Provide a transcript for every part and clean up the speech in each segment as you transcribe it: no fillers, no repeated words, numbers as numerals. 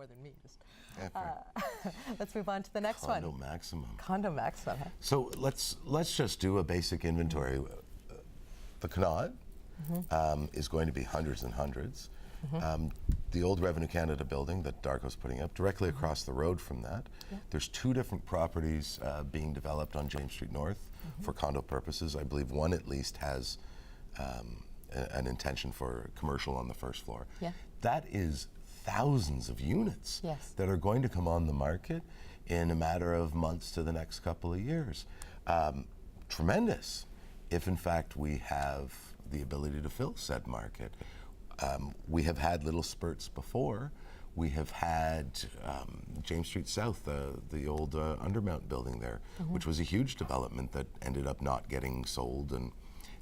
more than me. Just, fair. let's move on to the next one. Condo maximum. Condo maximum. Huh? So let's just do a basic inventory. The Connaught is going to be hundreds and hundreds. The old Revenue Canada building that Darko's putting up, directly across the road from that, there's 2 different properties being developed on James Street North for condo purposes. I believe one at least has an intention for commercial on the first floor. Yeah. That is thousands of units that are going to come on the market in a matter of months to the next couple of years. Tremendous if in fact we have the ability to fill said market. We have had little spurts before. We have had James Street South, the old Undermount building there, which was a huge development that ended up not getting sold and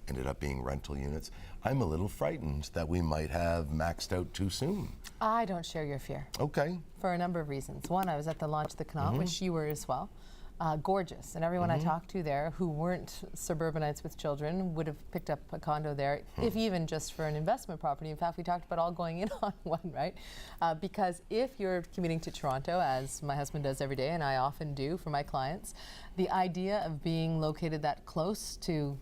ended up being rental units. I'm a little frightened that we might have maxed out too soon. I don't share your fear. Okay. For a number of reasons. One, I was at the launch of the Connaught, which you were as well. Gorgeous, and everyone I talked to there who weren't suburbanites with children would have picked up a condo there, if even just for an investment property. In fact, we talked about all going in on one, right? Because if you're commuting to Toronto, as my husband does every day, and I often do for my clients, the idea of being located that close to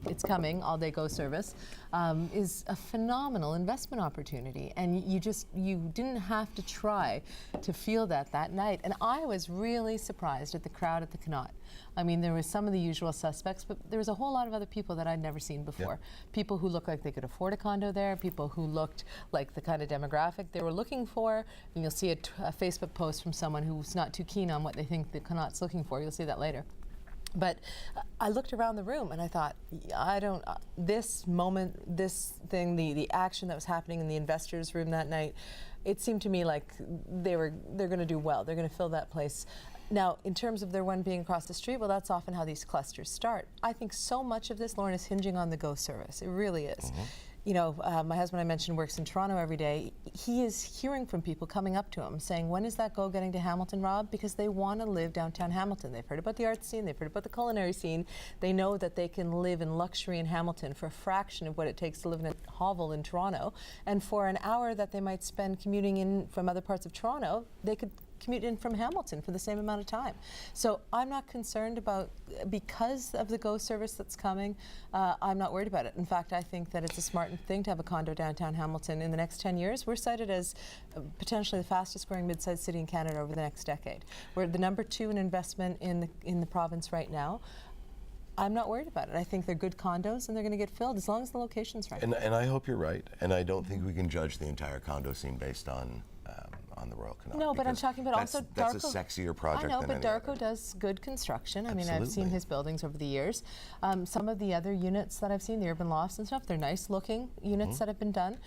It's Coming all day go service is a phenomenal investment opportunity, and you didn't have to try to feel that night. And I was really surprised at the crowd at the Connaught. I mean, there was some of the usual suspects, but there was a whole lot of other people that I'd never seen before. People who looked like they could afford a condo there, people who looked like the kind of demographic they were looking for. And you'll see a Facebook post from someone who's not too keen on what they think the Connaught's looking for. You'll see that later. But I looked around the room and I thought, this moment, this thing, the action that was happening in the investors' room that night, it seemed to me like they're going to do well. They're going to fill that place. Now, in terms of their one being across the street, well, that's often how these clusters start. I think so much of this, Loren, is hinging on the go service. It really is. You know, my husband, I mentioned, works in Toronto every day. He is hearing from people coming up to him saying, when is that go getting to Hamilton, Rob? Because they want to live downtown Hamilton. They've heard about the art scene. They've heard about the culinary scene. They know that they can live in luxury in Hamilton for a fraction of what it takes to live in a hovel in Toronto. And for an hour that they might spend commuting in from other parts of Toronto, they could commute in from Hamilton for the same amount of time. So I'm not concerned about, because of the GO service that's coming, I'm not worried about it. In fact, I think that it's a smart thing to have a condo downtown Hamilton. In the next 10 years, we're cited as potentially the fastest growing mid-sized city in Canada over the next decade. We're the #2 in investment in the province right now. I'm not worried about it. I think they're good condos and they're going to get filled as long as the location's right. And I hope you're right. And I don't think we can judge the entire condo scene based on the Royal Connaught. No, but I'm talking about also Darko. That's a sexier project. I know, than but Darko does good construction. I mean, I've seen his buildings over the years. Some of the other units that I've seen, the urban lofts and stuff, they're nice looking units that have been done.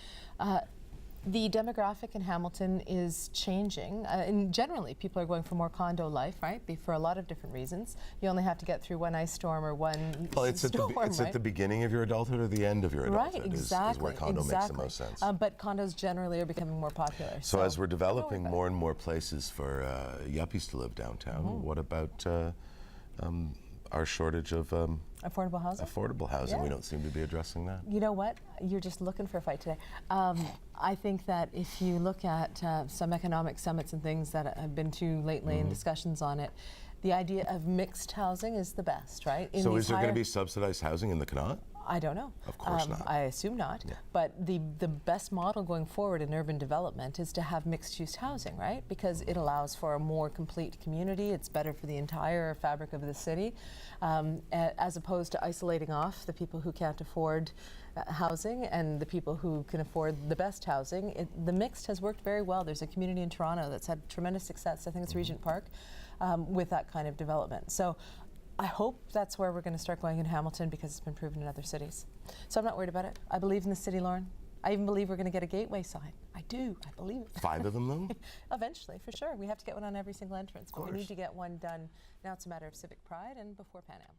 The demographic in Hamilton is changing, and generally people are going for more condo life, right? For a lot of different reasons. You only have to get through one ice storm or one storm, it's at the beginning of your adulthood or the end of your adulthood. Right, exactly. Is where condo makes the most sense. But condos generally are becoming more popular. So as we're developing more and more places for yuppies to live downtown, what about our shortage of affordable housing? Affordable housing. We don't seem to be addressing that. You know what? You're just looking for a fight today. I think that if you look at some economic summits and things that I've been to lately and discussions on it, the idea of mixed housing is the best, right? So is there going to be subsidized housing in the Connaught? I don't know. Of course not. I assume not. Yeah. But the best model going forward in urban development is to have mixed-use housing, right? Because it allows for a more complete community. It's better for the entire fabric of the city, as opposed to isolating off the people who can't afford housing and the people who can afford the best housing. The mixed has worked very well. There's a community in Toronto that's had tremendous success. I think it's Regent Park, with that kind of development. So I hope that's where we're going to start going in Hamilton, because it's been proven in other cities. So I'm not worried about it. I believe in the city, Loren. I even believe we're going to get a gateway sign. I do. I believe it. 5 of them, though? Eventually, for sure. We have to get one on every single entrance. But we need to get one done. Now it's a matter of civic pride and before Pan Am.